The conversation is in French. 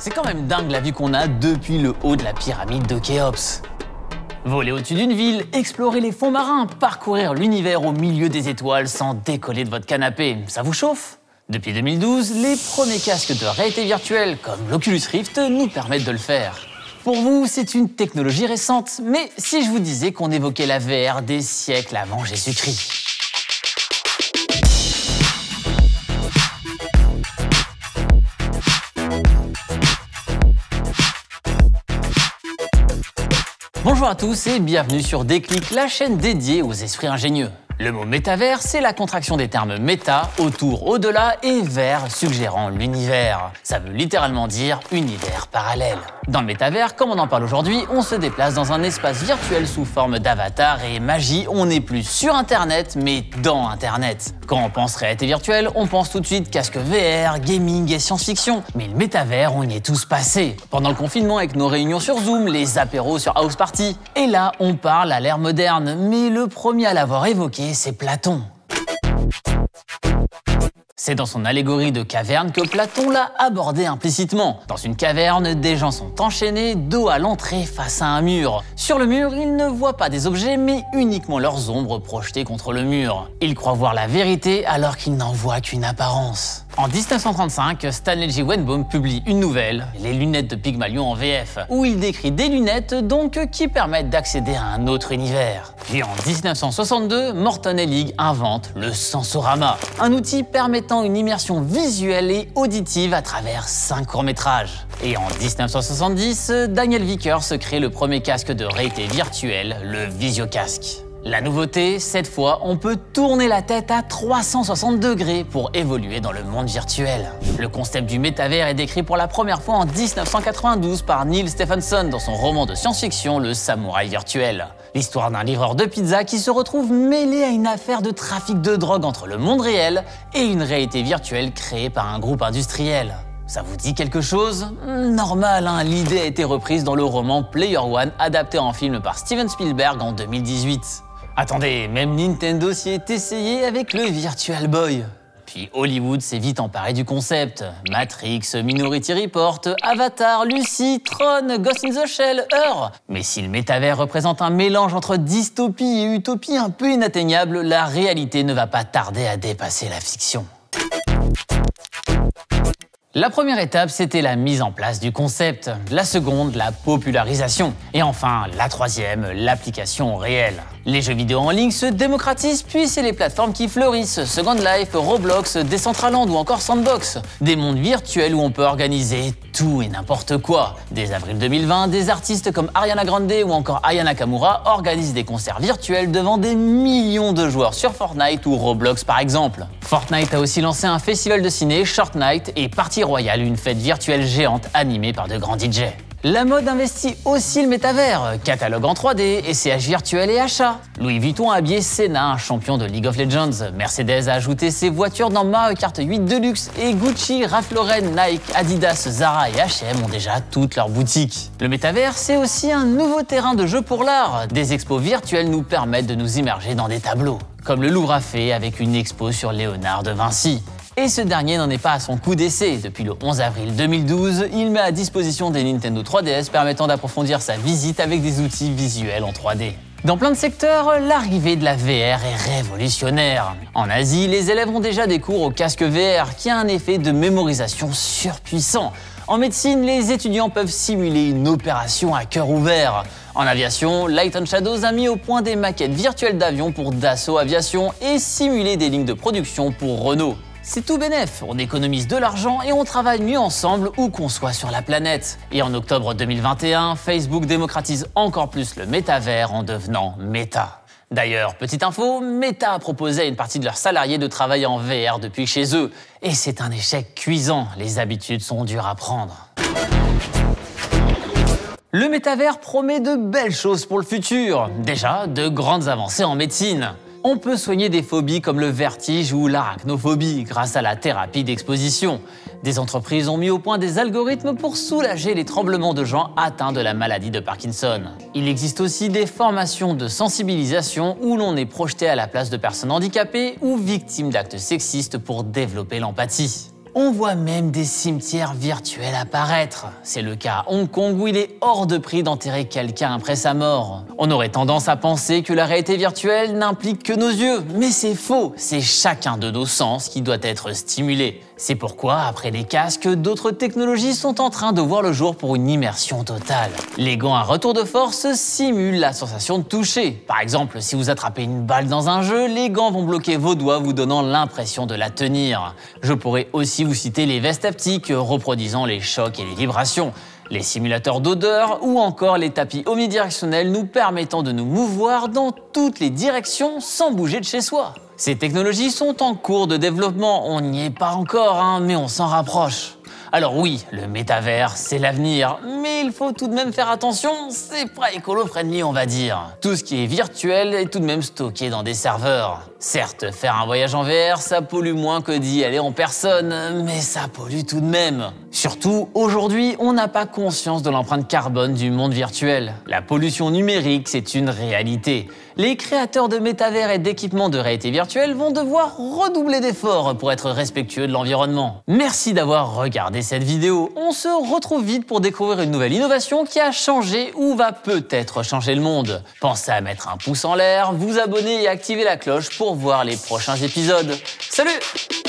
C'est quand même dingue la vue qu'on a depuis le haut de la pyramide de Khéops. Voler au-dessus d'une ville, explorer les fonds marins, parcourir l'univers au milieu des étoiles sans décoller de votre canapé, ça vous chauffe? Depuis 2012, les premiers casques de réalité virtuelle comme l'Oculus Rift nous permettent de le faire. Pour vous, c'est une technologie récente, mais si je vous disais qu'on évoquait la VR des siècles avant Jésus-Christ? Bonjour à tous et bienvenue sur Déclic, la chaîne dédiée aux esprits ingénieux. Le mot métavers, c'est la contraction des termes méta, autour, au-delà, et vers, suggérant l'univers. Ça veut littéralement dire univers parallèle. Dans le métavers, comme on en parle aujourd'hui, on se déplace dans un espace virtuel sous forme d'avatar et magie. On n'est plus sur Internet, mais dans Internet. Quand on pense réalité virtuelle, on pense tout de suite casque VR, gaming et science-fiction. Mais le métavers, on y est tous passés. Pendant le confinement, avec nos réunions sur Zoom, les apéros sur House Party. Et là, on parle à l'ère moderne, mais le premier à l'avoir évoqué, c'est Platon. C'est dans son allégorie de caverne que Platon l'a abordé implicitement. Dans une caverne, des gens sont enchaînés, dos à l'entrée face à un mur. Sur le mur, ils ne voient pas des objets, mais uniquement leurs ombres projetées contre le mur. Ils croient voir la vérité alors qu'ils n'en voient qu'une apparence. En 1935, Stanley J. Wenbaum publie une nouvelle, Les lunettes de Pygmalion en VF, où il décrit des lunettes donc qui permettent d'accéder à un autre univers. Puis en 1962, Morton Hellig invente le Sensorama, un outil permettant une immersion visuelle et auditive à travers 5 courts-métrages. Et en 1970, Daniel Vickers crée le premier casque de réalité virtuelle, le Visiocasque. La nouveauté, cette fois, on peut tourner la tête à 360 degrés pour évoluer dans le monde virtuel. Le concept du métavers est décrit pour la première fois en 1992 par Neil Stephenson dans son roman de science-fiction Le Samouraï virtuel. L'histoire d'un livreur de pizza qui se retrouve mêlé à une affaire de trafic de drogue entre le monde réel et une réalité virtuelle créée par un groupe industriel. Ça vous dit quelque chose? Normal, hein, l'idée a été reprise dans le roman Player One, adapté en film par Steven Spielberg en 2018. Attendez, même Nintendo s'y est essayé avec le Virtual Boy. Puis Hollywood s'est vite emparé du concept. Matrix, Minority Report, Avatar, Lucy, Tron, Ghost in the Shell, Her. Mais si le métavers représente un mélange entre dystopie et utopie un peu inatteignable, la réalité ne va pas tarder à dépasser la fiction. La première étape, c'était la mise en place du concept. La seconde, la popularisation. Et enfin, la troisième, l'application réelle. Les jeux vidéo en ligne se démocratisent, puis c'est les plateformes qui fleurissent. Second Life, Roblox, Decentraland ou encore Sandbox. Des mondes virtuels où on peut organiser tout et n'importe quoi. Dès avril 2020, des artistes comme Ariana Grande ou encore Aya Nakamura organisent des concerts virtuels devant des millions de joueurs sur Fortnite ou Roblox par exemple. Fortnite a aussi lancé un festival de ciné, Short Night, et Party Royale, une fête virtuelle géante animée par de grands DJ. La mode investit aussi le métavers, catalogue en 3D, SCH virtuel et achat. Louis Vuitton a habillé Senna, un champion de League of Legends. Mercedes a ajouté ses voitures dans Mario Kart 8 Deluxe et Gucci, Ralph Lauren, Nike, Adidas, Zara et H&M ont déjà toutes leurs boutiques. Le métavers, c'est aussi un nouveau terrain de jeu pour l'art. Des expos virtuelles nous permettent de nous immerger dans des tableaux, comme le Louvre a fait avec une expo sur Léonard de Vinci. Et ce dernier n'en est pas à son coup d'essai. Depuis le 11 avril 2012, il met à disposition des Nintendo 3DS permettant d'approfondir sa visite avec des outils visuels en 3D. Dans plein de secteurs, l'arrivée de la VR est révolutionnaire. En Asie, les élèves ont déjà des cours au casque VR qui a un effet de mémorisation surpuissant. En médecine, les étudiants peuvent simuler une opération à cœur ouvert. En aviation, Light & Shadows a mis au point des maquettes virtuelles d'avions pour Dassault Aviation et simuler des lignes de production pour Renault. C'est tout bénef, on économise de l'argent et on travaille mieux ensemble où qu'on soit sur la planète. Et en octobre 2021, Facebook démocratise encore plus le métavers en devenant Meta. D'ailleurs, petite info, Meta a proposé à une partie de leurs salariés de travailler en VR depuis chez eux. Et c'est un échec cuisant, les habitudes sont dures à prendre. Le métavers promet de belles choses pour le futur. Déjà, de grandes avancées en médecine. On peut soigner des phobies comme le vertige ou l'arachnophobie grâce à la thérapie d'exposition. Des entreprises ont mis au point des algorithmes pour soulager les tremblements de gens atteints de la maladie de Parkinson. Il existe aussi des formations de sensibilisation où l'on est projeté à la place de personnes handicapées ou victimes d'actes sexistes pour développer l'empathie. On voit même des cimetières virtuels apparaître. C'est le cas à Hong Kong où il est hors de prix d'enterrer quelqu'un après sa mort. On aurait tendance à penser que la réalité virtuelle n'implique que nos yeux, mais c'est faux. C'est chacun de nos sens qui doit être stimulé. C'est pourquoi, après les casques, d'autres technologies sont en train de voir le jour pour une immersion totale. Les gants à retour de force simulent la sensation de toucher. Par exemple, si vous attrapez une balle dans un jeu, les gants vont bloquer vos doigts, vous donnant l'impression de la tenir. Je pourrais aussi vous citer les vestes haptiques reproduisant les chocs et les vibrations, les simulateurs d'odeur ou encore les tapis omnidirectionnels nous permettant de nous mouvoir dans toutes les directions sans bouger de chez soi. Ces technologies sont en cours de développement, on n'y est pas encore, mais on s'en rapproche. Alors oui, le métavers, c'est l'avenir, mais il faut tout de même faire attention, c'est pas écolo-friendly on va dire. Tout ce qui est virtuel est tout de même stocké dans des serveurs. Certes, faire un voyage en VR, ça pollue moins que d'y aller en personne, mais ça pollue tout de même. Surtout, aujourd'hui, on n'a pas conscience de l'empreinte carbone du monde virtuel. La pollution numérique, c'est une réalité. Les créateurs de métavers et d'équipements de réalité virtuelle vont devoir redoubler d'efforts pour être respectueux de l'environnement. Merci d'avoir regardé cette vidéo. On se retrouve vite pour découvrir une nouvelle innovation qui a changé ou va peut-être changer le monde. Pensez à mettre un pouce en l'air, vous abonner et activer la cloche pour voir les prochains épisodes. Salut!